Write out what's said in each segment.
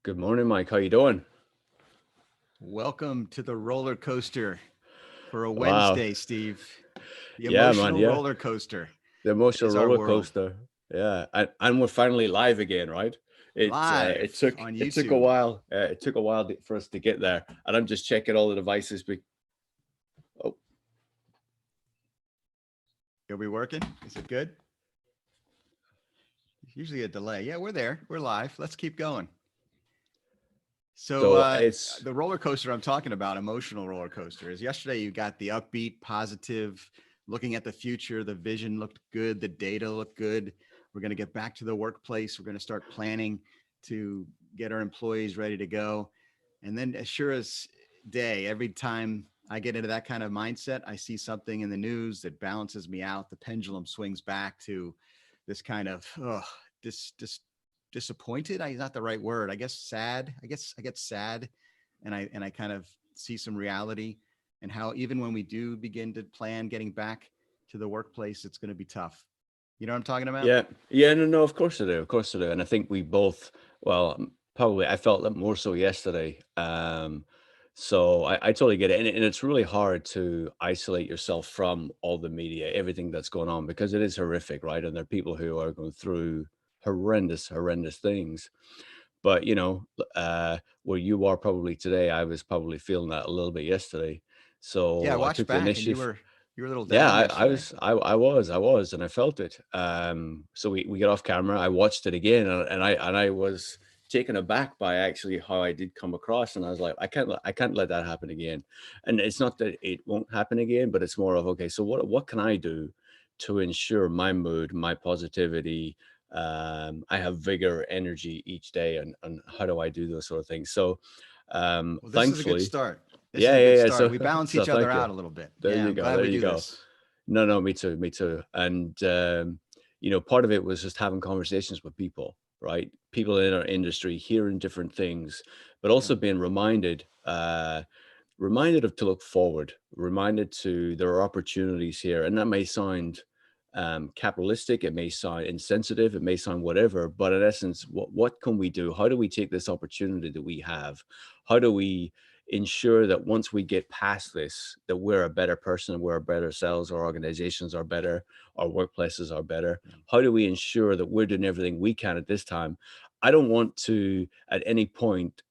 Good morning, Mike. How you doing? Welcome to the roller coaster for a Wow. Wednesday, Steve. The Yeah, man. emotional Yeah. roller coaster The emotional is our roller world. coaster. Yeah. And we're finally live again, right? It Live took on it took a YouTube. while. It took a while for us to get there. And I'm just checking all the devices. Oh, Are we working? Is it good? Usually a delay. Yeah, we're there. We're live. Let's keep going. So so it's the roller coaster I'm talking about, emotional roller coaster, is yesterday you got the upbeat, positive, looking at the future. The vision looked good. The data looked good. We're going to get back to the workplace. We're going to start planning to get our employees ready to go. And then, as sure as day, every time I get into that kind of mindset, I see something in the news that balances me out. The pendulum swings back to this kind of dis disappointed. Not the right word. I guess sad. I get sad, and I kind of see some reality and how even when we do begin to plan getting back to the workplace, it's going to be tough. You know what I'm talking about? Yeah. Yeah. No. No. Of course I do. Of course I do. And I think we both. Well, probably I felt that more so yesterday. So I totally get it, and it's really hard to isolate yourself from all the media, everything that's going on, because it is horrific, right? And there are people who are going through horrendous things. But where you are probably today, I was probably feeling that a little bit yesterday. Yeah, I So I watched took the back, and you initiative. were you were a little Yeah, down yesterday. I was, and I felt it. So we get off camera. I watched it again, and I was taken aback by actually how I did come across, and I was like, I can't let that happen again. And it's not that it won't happen again, but it's more of, okay, so what can I do to ensure my mood, my positivity, I have vigor, energy each day, and how do I do those sort of things? So, Well, this is a good thankfully, start. This is yeah, a yeah, good yeah. start. So, We balance so each other thank you. out a little bit. There Yeah, you I'm go. glad There we you do go. this. No, no, me too, me too. And part of it was just having conversations with people, right? People in our industry, hearing different things, but Yeah. also being reminded of to look forward, reminded to there are opportunities here, and that may sound capitalistic, it may sound insensitive, it may sound whatever, but in essence, what can we do? How do we take this opportunity that we have? How do we ensure that once we get past this, that we're a better person, we're a better selves, our organizations are better, our workplaces are better? Yeah. How do we ensure that we're doing everything we can at this time? I don't want to, at any point,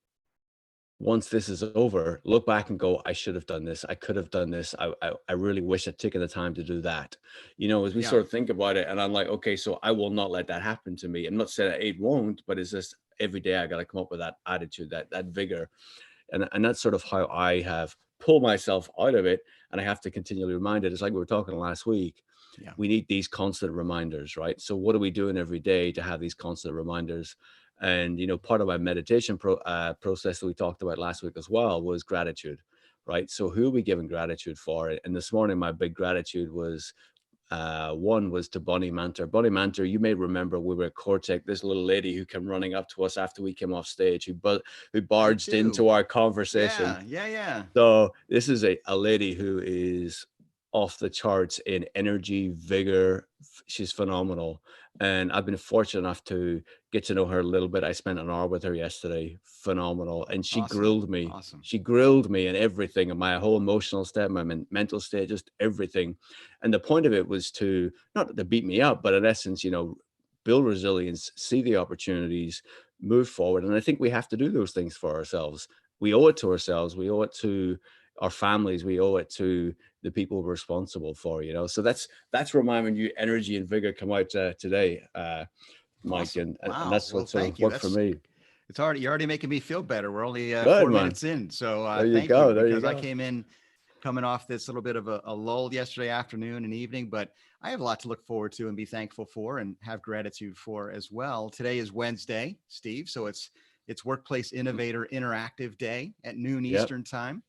once this is over, look back and go, I should have done this. I could have done this. I really wish I'd taken the time to do that. As we Yeah. sort of think about it, and I'm like, okay, so I will not let that happen to me. I'm not saying that it won't, but it's just every day I got to come up with that attitude, that vigor. And that's sort of how I have pulled myself out of it. And I have to continually remind it. It's like we were talking last week. Yeah. We need these constant reminders, right? So what are we doing every day to have these constant reminders? And part of my meditation process that we talked about last week as well was gratitude, right? So who are we giving gratitude for? And this morning, my big gratitude was one was to Bonnie Manter. Bonnie Manter, you may remember we were at Cortec, this little lady who came running up to us after we came off stage, who I barged do. into our conversation. Yeah. Yeah. Yeah. So this is a lady who is off the charts in energy, vigor. She's phenomenal. And I've been fortunate enough to get to know her a little bit. I spent an hour with her yesterday. Phenomenal. And she Awesome. grilled me. Awesome. She grilled me in everything, and my whole emotional state, my mental state, just everything. And the point of it was to not to beat me up, but in essence, build resilience, see the opportunities, move forward. And I think we have to do those things for ourselves. We owe it to ourselves. We owe it to our families. We owe it to the people we're responsible for. So that's where my new energy and vigor come out today, Mike, Awesome. and Wow. that's Well, what sort thank of you. worked for That's me. it's already you're already making me feel better. We're only Good, 4 minutes man. in, so There you thank you go. There you because I go. came in coming off this little bit of a lull yesterday afternoon and evening, but I have a lot to look forward to and be thankful for and have gratitude for as well. Today is Wednesday, Steve, so it's Workplace Innovator Interactive Day at noon Yep. Eastern time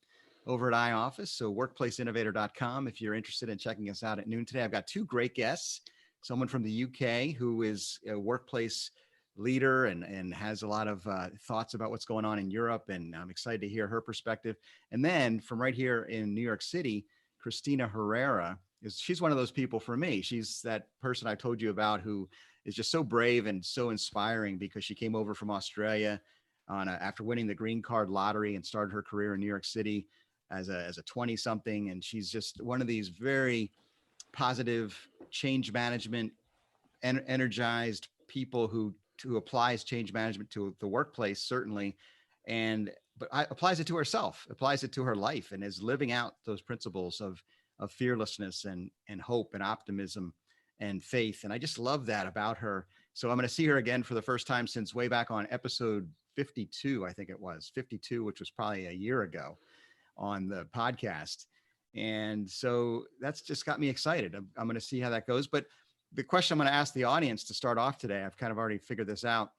over at iOffice. So workplaceinnovator.com if you're interested in checking us out at noon today. I've got two great guests, someone from the UK who is a workplace leader and has a lot of thoughts about what's going on in Europe. And I'm excited to hear her perspective. And then from right here in New York City, Christina Herrera she's one of those people for me. She's that person I told you about who is just so brave and so inspiring because she came over from Australia after winning the green card lottery, and started her career in New York City as a 20 something. And she's just one of these very positive change management energized people who applies change management to the workplace, certainly. And but applies it to herself, applies it to her life, and is living out those principles of fearlessness and hope and optimism and faith. And I just love that about her. So I'm going to see her again for the first time since way back on episode 52, I think it was 52, which was probably a year ago on the podcast. And so that's just got me excited. I'm going to see how that goes. But the question I'm going to ask the audience to start off today, I've kind of already figured this out.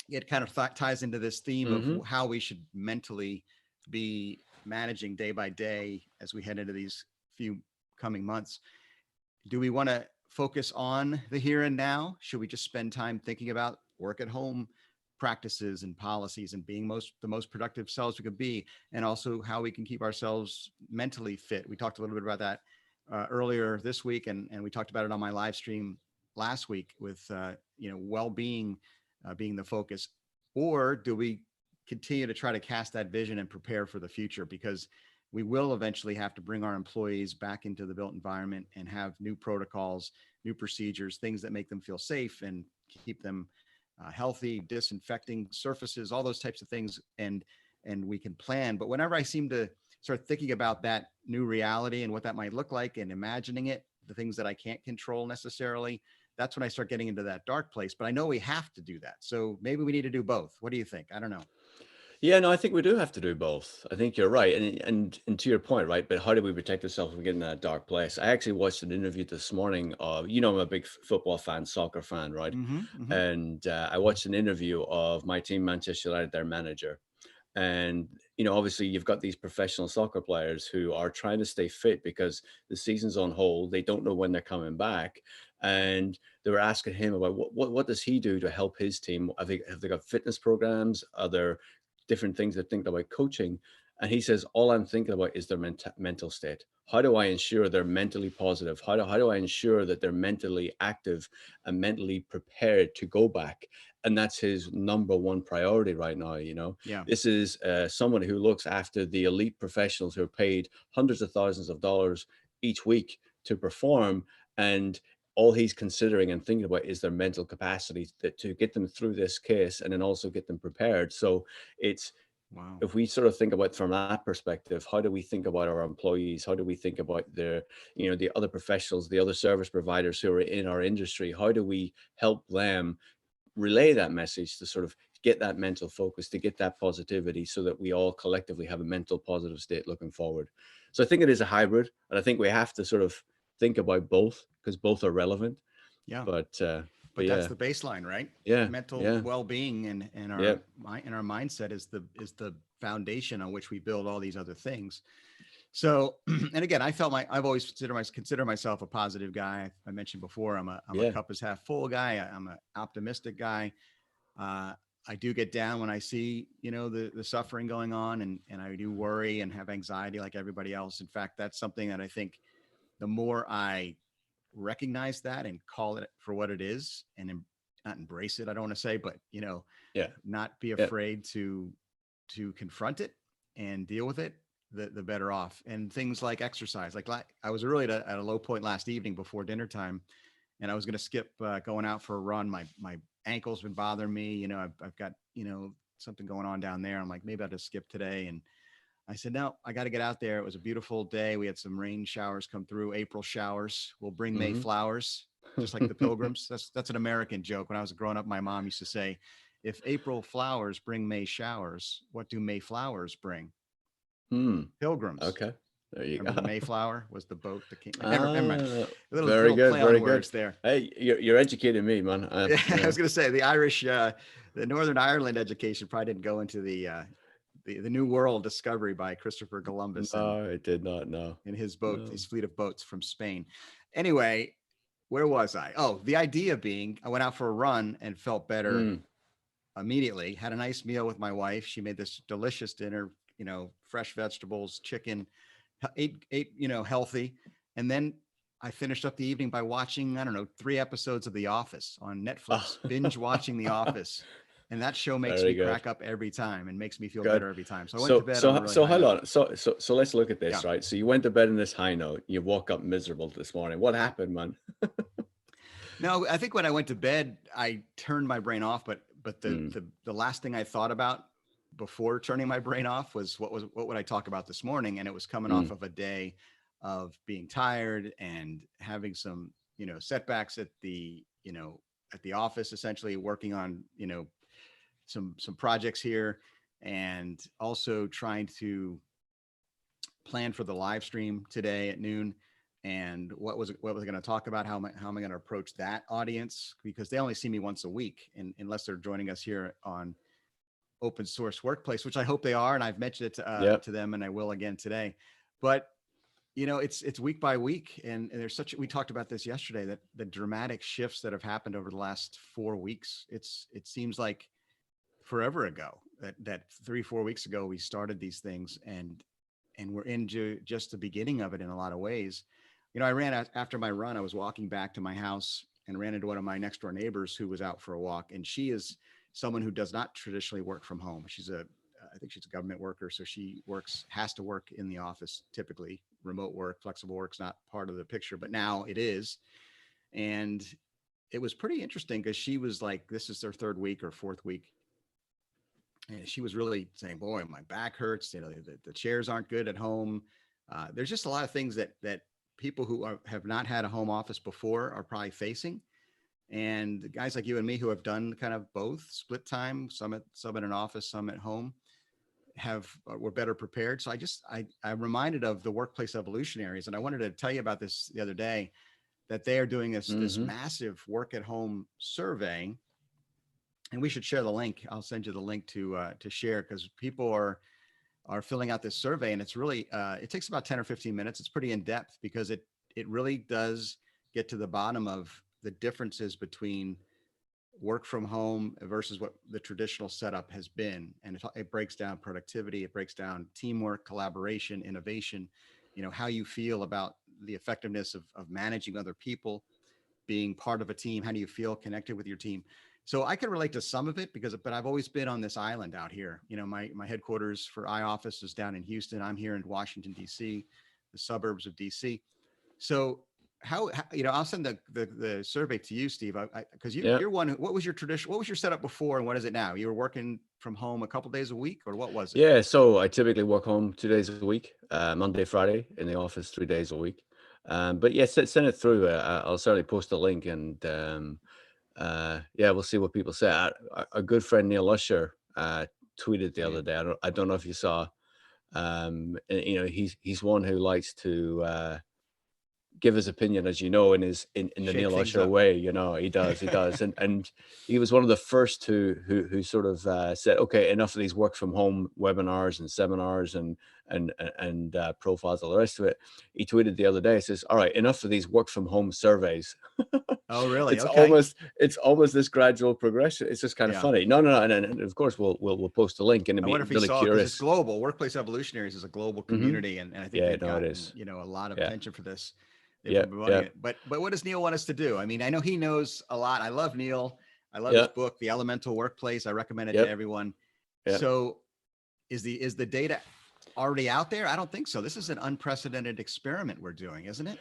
It kind of ties into this theme of how we should mentally be managing day by day as we head into these few coming months. Do we want to focus on the here and now? Should we just spend time thinking about work at home practices and policies and being the most productive selves we could be, and also how we can keep ourselves mentally fit? We talked a little bit about that earlier this week, and we talked about it on my live stream last week with well-being being the focus. Or do we continue to try to cast that vision and prepare for the future? Because we will eventually have to bring our employees back into the built environment and have new protocols, new procedures, things that make them feel safe and keep them healthy, disinfecting surfaces, all those types of things. And we can plan. But whenever I seem to start thinking about that new reality and what that might look like and imagining it, the things that I can't control necessarily, that's when I start getting into that dark place. But I know we have to do that. So maybe we need to do both. What do you think? I don't know. Yeah, no, I think we do have to do both. I think you're right. And to your point, right? But how do we protect ourselves from getting in that dark place? I actually watched an interview this morning of, I'm a big football fan, soccer fan, right? And I watched an interview of my team, Manchester United, their manager. And, obviously you've got these professional soccer players who are trying to stay fit because the season's on hold. They don't know when they're coming back. And they were asking him about what does he do to help his team? Have they got fitness programs? Are there different things that think about coaching? And he says, all I'm thinking about is their mental state. How do I ensure they're mentally positive? How do I ensure that they're mentally active and mentally prepared to go back? And that's his number one priority right now. Yeah. This is someone who looks after the elite professionals who are paid hundreds of thousands of dollars each week to perform. And all he's considering and thinking about is their mental capacity to get them through this case and then also get them prepared. So it's, wow. If we sort of think about from that perspective, how do we think about our employees? How do we think about the other professionals, the other service providers who are in our industry? How do we help them relay that message to sort of get that mental focus, to get that positivity, so that we all collectively have a mental positive state looking forward? So I think it is a hybrid, and I think we have to sort of think about both because both are relevant. Yeah. But But yeah, that's the baseline, right? yeah, Mental yeah, well-being and yeah. our mindset is the foundation on which we build all these other things. So, and again, I've always consider myself a positive guy. I mentioned before, I'm a Yeah. cup is half full guy. I'm an optimistic guy. I do get down when I see, the suffering going on, and I do worry and have anxiety like everybody else. In fact, that's something that I think the more I recognize that and call it for what it is, and not embrace it, I don't want to say, but Yeah. not be Yeah. afraid to confront it and deal with it, the better off. And things like exercise, like I was really at a low point last evening before dinner time, and I was going to skip going out for a run. My ankle's been bothering me. I've got something going on down there. I'm like, maybe I'll just skip today. And I said, no, I got to get out there. It was a beautiful day. We had some rain showers come through. April showers will bring May flowers, just like the pilgrims. That's an American joke. When I was growing up, my mom used to say, if April flowers bring May showers, what do May flowers bring? Pilgrims. Okay. There you Remember go. the Mayflower was the boat that came. Never mind. Ah, very Little good, play very on good. words there. Hey, you're educating me, man. Yeah, I was going to say the Irish, the Northern Ireland education probably didn't go into the New World discovery by Christopher Columbus No, I did not know. and his boat, No. his fleet of boats from Spain. Anyway, where was I? Oh, the idea being, I went out for a run and felt better immediately. Had a nice meal with my wife. She made this delicious dinner, fresh vegetables, chicken, ate, healthy. And then I finished up the evening by watching, I don't know, 3 episodes of The Office on Netflix, binge watching The Office. And that show makes Very me good. crack up every time and makes me feel Good. better every time. So I went to So, bed on a so, really so high hold note. on. So let's look at Yeah. this, right? So you went to bed in this high note. You woke up miserable this morning. What happened, man? No, I think when I went to bed, I turned my brain off, but Mm, the last thing I thought about before turning my brain off was what would I talk about this morning? And it was coming off mm, of a day of being tired and having some, setbacks at the office, essentially working on, some projects here, and also trying to plan for the live stream today at noon, and what was I going to talk about, how am I going to approach that audience, because they only see me once a week, and unless they're joining us here on open source workplace, which I hope they are, and I've mentioned it yep. to them, and I will again today. But it's week by week, and there's we talked about this yesterday, that the dramatic shifts that have happened over the last 4 weeks. It seems like forever ago that 3-4 weeks ago we started these things, and we're into just the beginning of it in a lot of ways. I ran out after my run. I was walking back to my house and ran into one of my next door neighbors who was out for a walk. And she is someone who does not traditionally work from home. I think she's a government worker. So she has to work in the office, typically remote work, flexible work's not part of the picture, but now it is. And it was pretty interesting because she was like, this is their third week or fourth week. And she was really saying, boy, my back hurts. The chairs aren't good at home. There's just a lot of things that people who have not had a home office before are probably facing. And guys like you and me who have done kind of both, split time, some at an office, some at home, were better prepared. So I'm reminded of the Workplace Evolutionaries, and I wanted to tell you about this the other day, that they are doing this Mm-hmm. massive work at home survey, and we should share the link. I'll send you the link to share, because people are filling out this survey, and it's really it takes about 10 or 15 minutes. It's pretty in depth, because it really does get to the bottom of the differences between work from home versus what the traditional setup has been. And it breaks down productivity, it breaks down teamwork, collaboration, innovation, how you feel about the effectiveness of managing other people, being part of a team. How do you feel connected with your team? So I can relate to some of it, but I've always been on this island out here. My headquarters for iOffice is down in Houston. I'm here in Washington, DC, the suburbs of DC. So I'll send the survey to you, Steve, because Yep. you're one. What was your tradition? What was your setup before, and what is it now? You were working from home a couple days a week, or what was it? Yeah. So I typically work home 2 days a week, Monday, Friday, in the office 3 days a week. But yeah, send it through. I'll certainly post a link, and yeah, we'll see what people say. Our good friend Neil Usher tweeted the Yeah, other day. I don't know if you saw. And, he's one who likes to give his opinion, as you know, in the shake Neil things Usher up. way. He does, and he was one of the first who sort of said, okay, enough of these work from home webinars and seminars and profiles, all the rest of it. He tweeted the other day, says, all right, enough of these work from home surveys. Oh, really? it's Okay. almost it's almost this gradual progression. It's just kind of Yeah. funny. No, and of course we'll post a link, and it'd I be wonder if he really saw, because it's curious. global. Workplace Evolutionaries is a global Hmm. community, and I think Yeah, they've no, it gotten is. a lot of Yeah, attention for this. They've yeah, been promoting yeah, it. But what does Neil want us to do? I mean, I know he knows a lot. I love Neil. I love his yeah, book, The Elemental Workplace. I recommend it to yep, everyone. yeah. So is the data already out there? I don't think so. This is an unprecedented experiment we're doing, isn't it?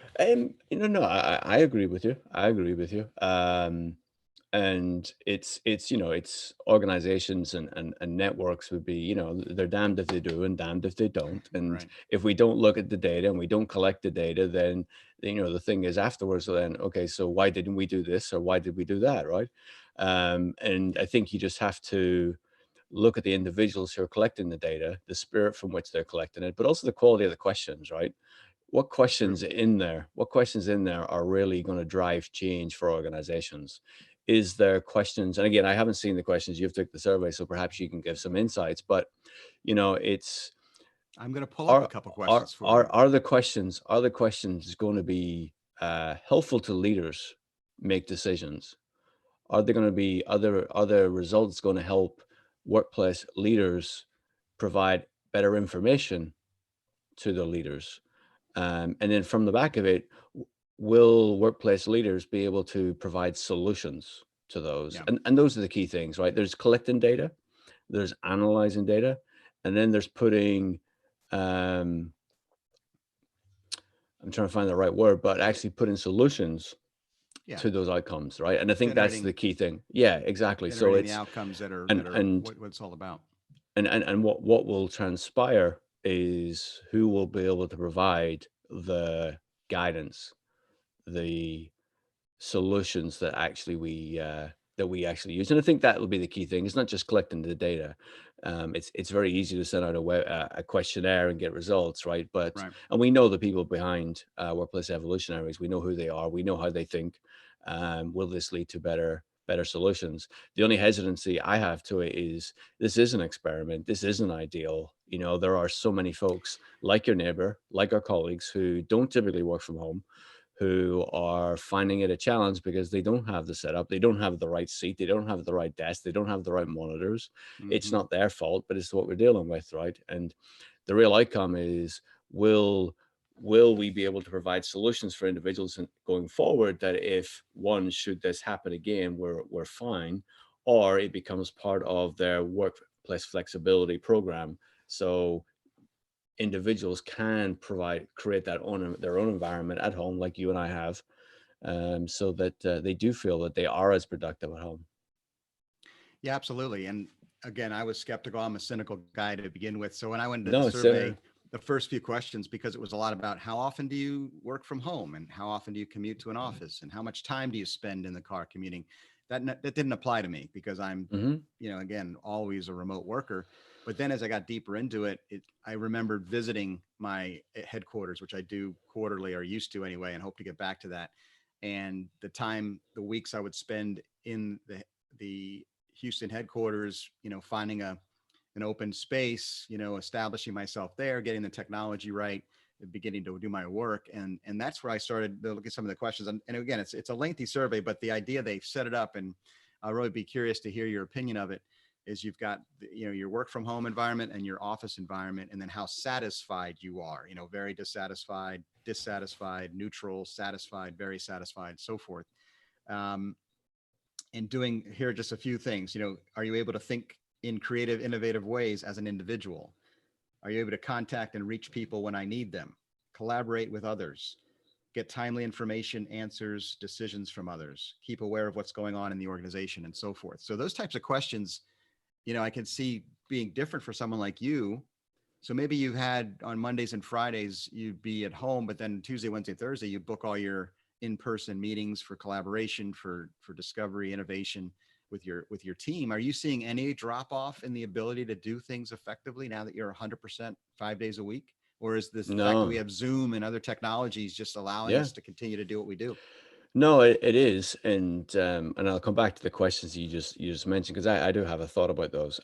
No, I agree with you. I agree with you. And it's organizations and networks would be, they're damned if they do and damned if they don't. And Right. if we don't look at the data and we don't collect the data, then, the thing is afterwards, so then, okay, so why didn't we do this or why did we do that, right? And I think you just have to look at the individuals who are collecting the data, the spirit from which they're collecting it, but also the quality of the questions, right? True. What questions in there are really going to drive change for organizations? Is there questions? And again, I haven't seen the questions. You've took the survey, so perhaps you can give some insights. But it's I'm going to pull up a are couple questions for you. are the questions going to be helpful to leaders make decisions? Are there going to be other results going to help workplace leaders provide better information to the leaders? And then from the back of it, will workplace leaders be able to provide solutions? to those. Yeah. And those are the key things, right? There's collecting data, there's analyzing data, and then there's putting, um, I'm trying to find the right word, but actually putting solutions Yeah. to those outcomes, right? And I think that's Generating the key thing. Yeah, exactly. So generating the it's outcomes that are and and what it's all about. and what will transpire is who will be able to provide the guidance, the solutions that we actually use. And I think that will be the key thing. It's not just collecting the data. It's very easy to send out a questionnaire and get results, right? But Right. and we know the people behind workplace evolutionaries. We know who they are. We know how they think. Will this lead to better solutions? The only hesitancy I have to it is this is an experiment. This isn't ideal. You know, there are so many folks like your neighbor, like our colleagues, who don't typically work from home, who are finding it a challenge because they don't have the setup, they don't have the right seat, they don't have the right desk, they don't have the right monitors. It's Hmm. not their fault, but it's what we're dealing with, right? And the real outcome is, will we be able to provide solutions for individuals going forward, that if one should this happen again, we're fine, or it becomes part of their workplace flexibility program. So individuals can create their own environment at home, like you and I have, so that they do feel that they are as productive at home. Yeah, absolutely. And again, I was skeptical. I'm a cynical guy to begin with. So when I went to the No, it's survey, the first few questions, because it was a lot about how often do you work from home and how often do you commute to an office and how much time do you spend in the car commuting, that didn't apply to me because I'm, hmm again, always a remote worker. But then as I got deeper into it, I remembered visiting my headquarters, which I do quarterly or used to anyway, and hope to get back to that. And the weeks I would spend in the Houston headquarters, finding an open space, establishing myself there, getting the technology right, beginning to do my work. And that's where I started to look at some of the questions. And again, it's a lengthy survey, but the idea they've set it up, and I'll really be curious to hear your opinion of it, is you've got, your work from home environment and your office environment, and then how satisfied you are, very dissatisfied, neutral, satisfied, very satisfied, so forth. Um, and doing here are just a few things. Are you able to think in creative, innovative ways as an individual? Are you able to contact and reach people when I need them? Collaborate with others, get timely information, answers, decisions from others, keep aware of what's going on in the organization, and so forth. So those types of questions, I can see being different for someone like you. So maybe you had on Mondays and Fridays, you'd be at home, but then Tuesday, Wednesday, Thursday, you book all your in-person meetings for collaboration, for discovery, innovation with your team. Are you seeing any drop off in the ability to do things effectively now that you're 100% 5 days a week? Or is this the fact that we No, have Zoom and other technologies just allowing yeah, us to continue to do what we do? no, it is, and I'll come back to the questions you just mentioned, because I do have a thought about those.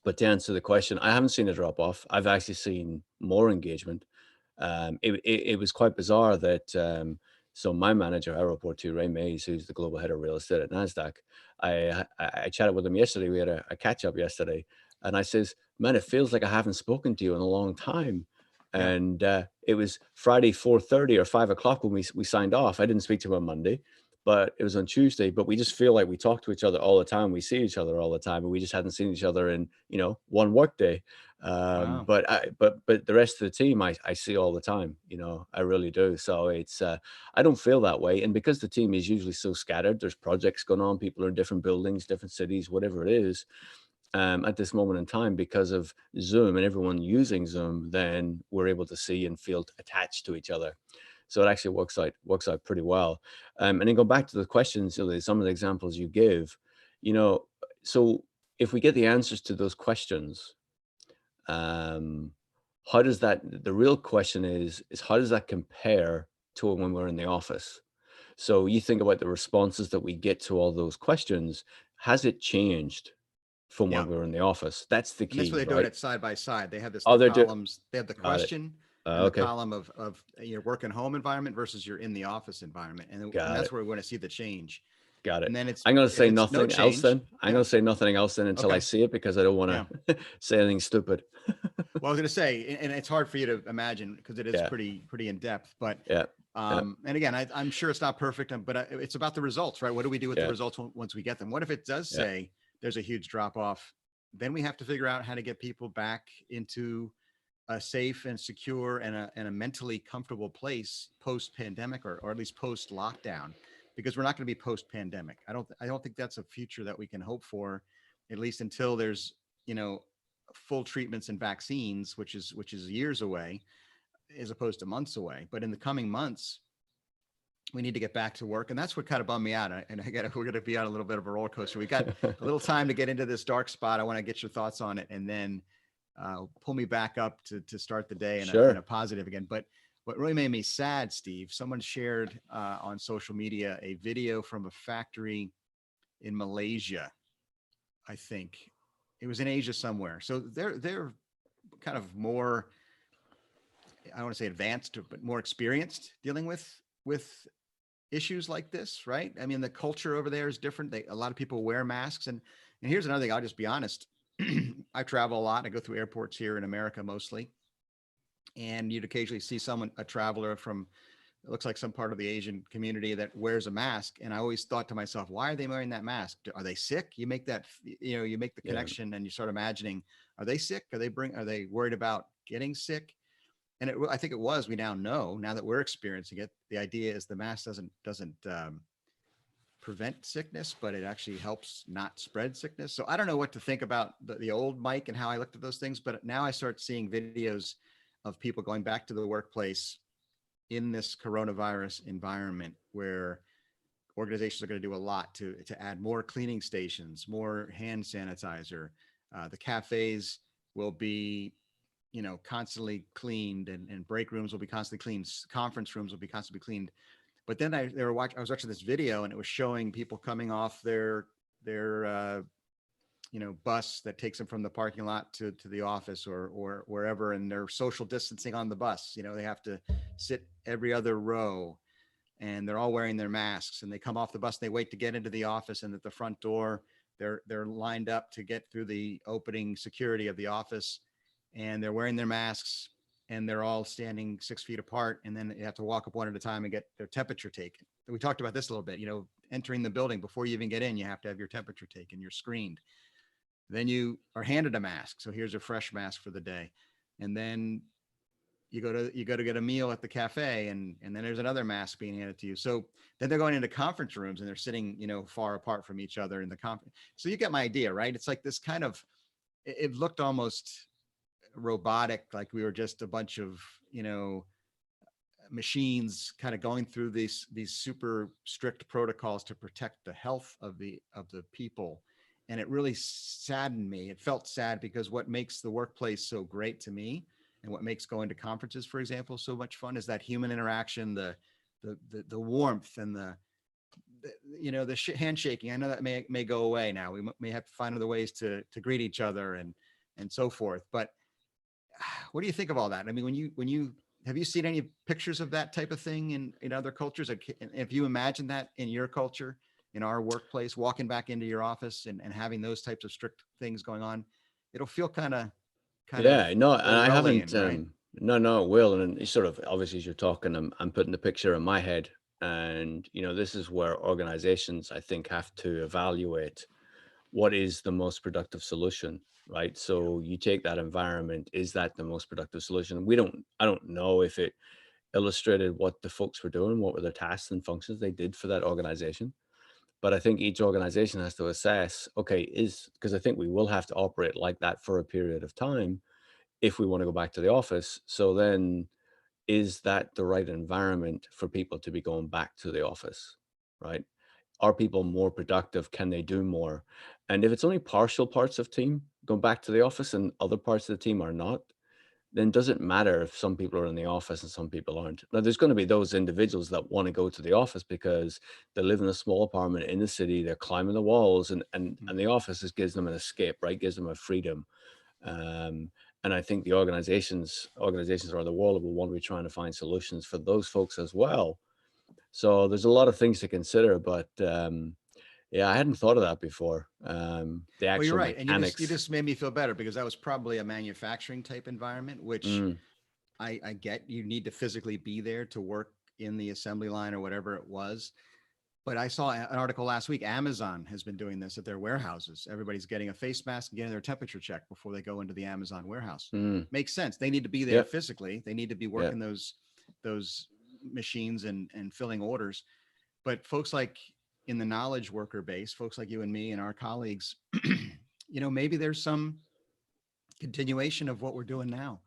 But to answer the question, I haven't seen a drop off. I've actually seen more engagement. It was quite bizarre that, so my manager, I report to Ray Mays, who's the global head of real estate at Nasdaq. I chatted with him yesterday. We had a catch up yesterday, and I says, "Man, it feels like I haven't spoken to you in a long time." Yeah. And it was Friday 4:30 or 5 o'clock when we signed off. I didn't speak to him on Monday, but it was on Tuesday. But we just feel like we talk to each other all the time. We see each other all the time, and we just hadn't seen each other in one work day. Wow. But the rest of the team, I see all the time. I really do. So it's I don't feel that way, and because the team is usually so scattered, there's projects going on. People are in different buildings, different cities, whatever it is. At this moment in time, because of Zoom and everyone using Zoom, then we're able to see and feel attached to each other. So it actually works out pretty well. And then go back to the questions, some of the examples you give. You know, so if we get the answers to those questions, um, how does that? The real question is how does that compare to when we're in the office? So you think about the responses that we get to all those questions. Has it changed from Yeah. when we were in the office? That's the And that's where key, they're doing right? it side by side. They have Oh, the they're do columns. They have the got it. question and the Okay, column of your work and home environment versus your in the office environment, and got that's it, where we want to see the change. got And it. then it's I'm gonna if say it's no nothing else change, then. I'm yeah, gonna say nothing else then until I okay, see it, because I don't yeah. wanna say anything stupid. Well, I was going to say, and it's hard for you to imagine because it is Yeah, pretty in depth, but yeah. Yeah, And again, I'm sure it's not perfect, but it's about the results, right? What do we do with the yeah, results once we get them? What if it does yeah, say there's a huge drop off? Then we have to figure out how to get people back into a safe and secure and a mentally comfortable place post pandemic, or at least post lockdown, because we're not going to be post pandemic. I don't think that's a future that we can hope for, at least until there's, you know, full treatments and vaccines, which is years away as opposed to months away. But in the coming months, we need to get back to work. And that's what kind of bummed me out. And we're going to be on a little bit of a roller coaster. We got a little time to get into this dark spot. I want to get your thoughts on it, and then pull me back up to start the day in a sure. positive again. But what really made me sad, Steve, someone shared on social media a video from a factory in Malaysia. I think it was in Asia somewhere. So they're kind of more, I don't want to say advanced, but more experienced dealing with issues like this, right? I mean, the culture over there is different. A lot of people wear masks, and here's another thing. I'll just be honest. I travel a lot. I go through airports here in America mostly, and you'd occasionally see a traveler from, it looks like some part of the Asian community, that wears a mask. And I always thought to myself, why are they wearing that mask? Are they sick? You make that, you make the Yeah, connection, and you start imagining, are they sick? Are they worried about getting sick? And I think it was, we now know, now that we're experiencing it, the idea is the mask doesn't prevent sickness, but it actually helps not spread sickness. So I don't know what to think about the old Mike and how I looked at those things, but now I start seeing videos of people going back to the workplace in this coronavirus environment, where organizations are going to do a lot to add more cleaning stations, more hand sanitizer. The cafes will be, constantly cleaned, and break rooms will be constantly cleaned. Conference rooms will be constantly cleaned. But then I was watching this video, and it was showing people coming off their bus that takes them from the parking lot to the office, or wherever, and they're social distancing on the bus. They have to sit every other row, and they're all wearing their masks, and they come off the bus and they wait to get into the office, and at the front door they're lined up to get through the opening security of the office, and they're wearing their masks, and they're all standing 6 feet apart, and then they have to walk up one at a time and get their temperature taken. We talked about this a little bit. Entering the building, before you even get in, you have to have your temperature taken. You're screened. Then you are handed a mask. So here's a fresh mask for the day. And then you go to get a meal at the cafe, and then there's another mask being handed to you. So then they're going into conference rooms, and they're sitting, far apart from each other in the conference. So you get my idea, right? It's like this kind of, it looked almost robotic, like we were just a bunch of, machines kind of going through these super strict protocols to protect the health of the people. And it really saddened me. It felt sad, because what makes the workplace so great to me, and what makes going to conferences, for example, so much fun, is that human interaction, the warmth, and the handshaking. I know that may go away now. We may have to find other ways to greet each other, and so forth. But what do you think of all that? I mean, when you have you seen any pictures of that type of thing in other cultures? If you imagine that in your culture, in our workplace, walking back into your office, and having those types of strict things going on, it'll feel kind of yeah. No, and I haven't. Orwellian, right? No, it will. And you sort of, obviously, as you're talking, I'm putting the picture in my head, and this is where organizations, I think, have to evaluate what is the most productive solution, right? Yeah. So you take that environment, is that the most productive solution? I don't know if it illustrated what the folks were doing, what were their tasks and functions they did for that organization. But I think each organization has to assess, okay, because I think we will have to operate like that for a period of time if we want to go back to the office. So then, is that the right environment for people to be going back to the office, right? Are people more productive? Can they do more? And if it's only partial parts of team going back to the office and other parts of the team are not, then does it matter if some people are in the office and some people aren't? Now, there's going to be those individuals that want to go to the office because they live in a small apartment in the city, they're climbing the walls, and the office just gives them an escape, right? Gives them a freedom. Um, and I think the organizations around the world will want to be trying to find solutions for those folks as well. So there's a lot of things to consider, but yeah, I hadn't thought of that before. The Well, you're actual right, and you mechanics. just made me feel better, because that was probably a manufacturing type environment, which Mm, I get. You need to physically be there to work in the assembly line or whatever it was. But I saw an article last week. Amazon has been doing this at their warehouses. Everybody's getting a face mask and getting their temperature checked before they go into the Amazon warehouse. Mm, Makes sense. They need to be there yeah, physically. They need to be yeah, working those machines and filling orders. But folks like in the knowledge worker base, folks like you and me and our colleagues, maybe there's some continuation of what we're doing now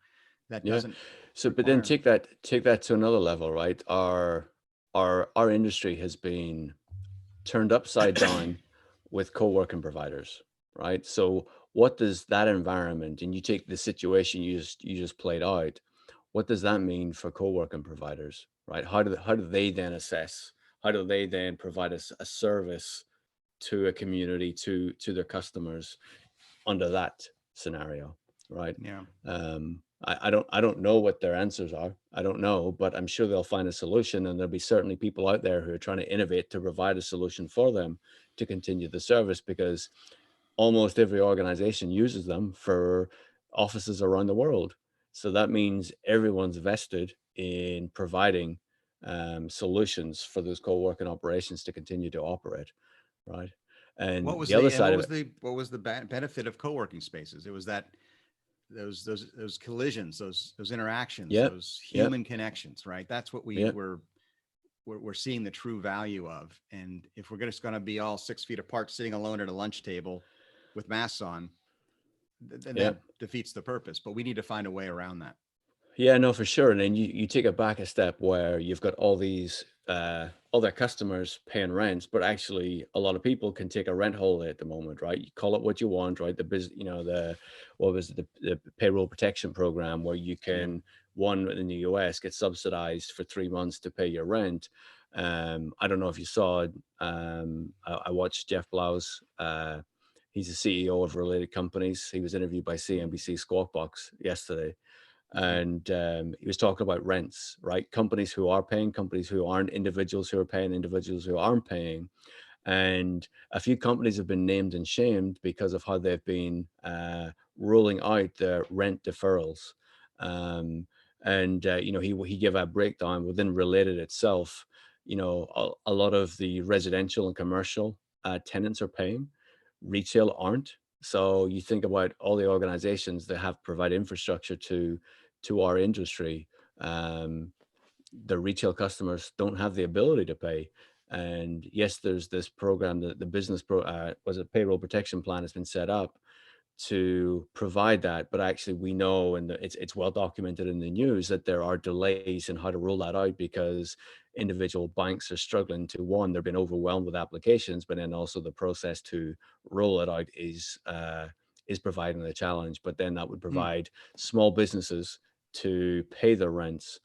that yeah. doesn't So, but then require. take that to another level, right? Our industry has been turned upside down with co-working providers, right? So what does that environment, and you take the situation you just played out, what does that mean for co-working providers, right? How do they then assess? How do they then provide a service to a community, to their customers under that scenario, right? Yeah. I don't know what their answers are. I don't know, but I'm sure they'll find a solution, and there'll be certainly people out there who are trying to innovate to provide a solution for them to continue the service, because almost every organization uses them for offices around the world. So that means everyone's vested in providing solutions for those co-working operations to continue to operate, right? What And was the other the side what of was it, the what was the benefit of co-working spaces? It was that those collisions, those interactions, yep, those yep, human connections, right? That's what yep. we're seeing the true value of. And if we're just going to be all 6 feet apart, sitting alone at a lunch table with masks on, then Yeah. that defeats the purpose. But we need to find a way around that. Yeah, no, for sure. And then you take it back a step where you've got all these other customers paying rents, but actually a lot of people can take a rent holiday at the moment, right? You call it what you want, right? The business, the what was it, the payroll protection program, where you Yeah. can, one in the US, get subsidized for 3 months to pay your rent. I don't know if you saw it. I watched Jeff Blau's. He's the CEO of related companies. He was interviewed by CNBC Squawk Box yesterday, Okay. and he was talking about rents, right? Companies who are paying, companies who aren't, individuals who are paying, individuals who aren't paying. And a few companies have been named and shamed because of how they've been rolling out their rent deferrals. Um, and he gave a breakdown within Related itself. A lot of the residential and commercial tenants are paying, retail aren't. So you think about all the organizations that have provide infrastructure to our industry. Um, the retail customers don't have the ability to pay. And yes, there's this program that the business was a payroll protection plan has been set up to provide that. But actually, we know, and it's well documented in the news, that there are delays in how to roll that out, because individual banks are struggling to, one, they've been overwhelmed with applications, but then also the process to roll it out is providing the challenge. But then that would Hmm. provide small businesses to pay their rents.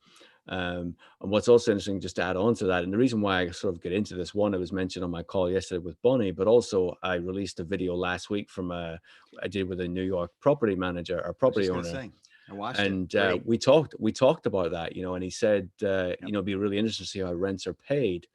And what's also interesting, just to add on to that, and the reason why I sort of get into this, one, it was mentioned on my call yesterday with Bonnie, but also I released a video last week I did with a New York property manager or I was property just going to owner, say, I watched it. and Great. we talked about that, and he said, Yep. it'd be really interesting to see how rents are paid,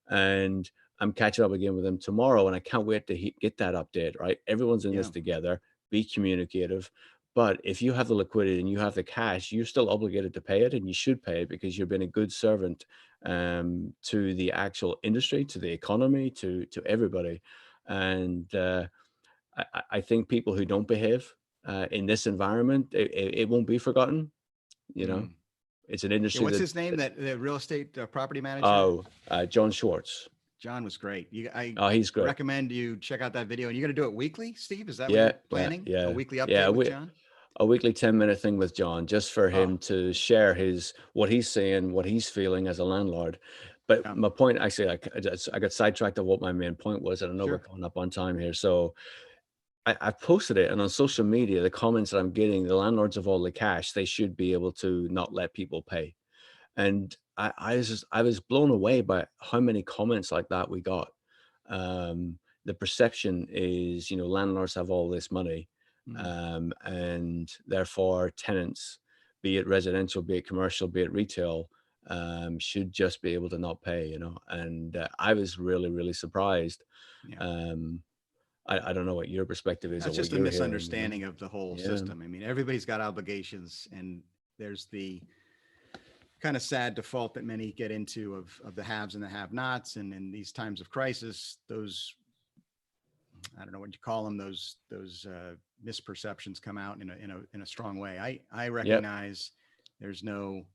and I'm catching up again with him tomorrow, and I can't wait to get that update. Right, everyone's in Yeah. this together. Be communicative. But if you have the liquidity and you have the cash, you're still obligated to pay it, and you should pay it, because you've been a good servant to the actual industry, to the economy, to everybody. And I think people who don't behave in this environment, it won't be forgotten. You know, Mm. it's an Yeah. industry What's that, his name? That the real estate property manager? oh, John Schwartz. John was great. I Oh, he's great. recommend you check out that video. And you're going to do it weekly, Steve? Is that what Yeah, you're yeah, planning? A yeah, weekly yeah. update with John? A weekly 10-minute thing with John, just for Oh, him to share what he's seeing, what he's feeling as a landlord. But yeah. my point, actually, I got sidetracked of what my main point was, and I know we're Sure. coming up on time here. So I've posted it, and on social media, the comments that I'm getting, the landlords of all the cash, they should be able to not let people pay. And I was blown away by how many comments like that we got. The perception is, landlords have all this money, Mm. and therefore tenants, be it residential, be it commercial, be it retail, should just be able to not pay. And I was really, really surprised. Yeah. Um, I don't know what your perspective is or That's what just a you're hearing. misunderstanding of the whole Yeah, system. I mean, everybody's got obligations, and there's the kind of sad default that many get into of the haves and the have-nots. And in these times of crisis, those, I don't know what you call them, those misperceptions come out in a strong way. I Yep. recognize there's no,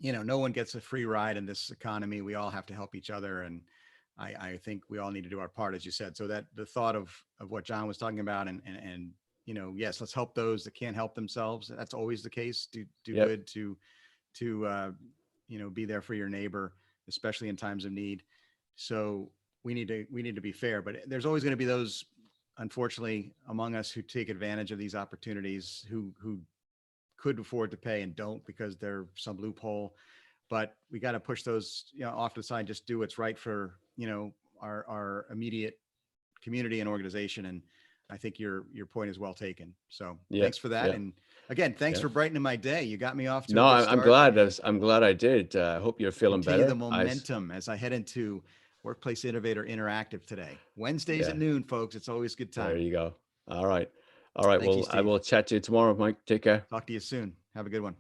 no one gets a free ride in this economy. We all have to help each other. And I think we all need to do our part, as you said. So that the thought of what John was talking about, and yes, let's help those that can't help themselves. That's always the case. Do Yep. good to be there for your neighbor, especially in times of need. So we need to be fair, but there's always going to be those, unfortunately, among us who take advantage of these opportunities, who could afford to pay and don't because there's some loophole. But we got to push those off to the side. Just do what's right for our immediate community and organization. And I think your point is well taken. So Yep. thanks for that. Yep. And again, thanks Yep. for brightening my day. You got me off to No, a good I'm start. glad. I'm glad I did. I hope you're feeling Continue the better. momentum as I head into Workplace Innovator Interactive today. Wednesdays at Yeah. noon, folks. It's always a good There time. you go. All right. All right. Thank you, Well, I Steve. will chat to you tomorrow, Mike. Take care. Talk to you soon. Have a good one.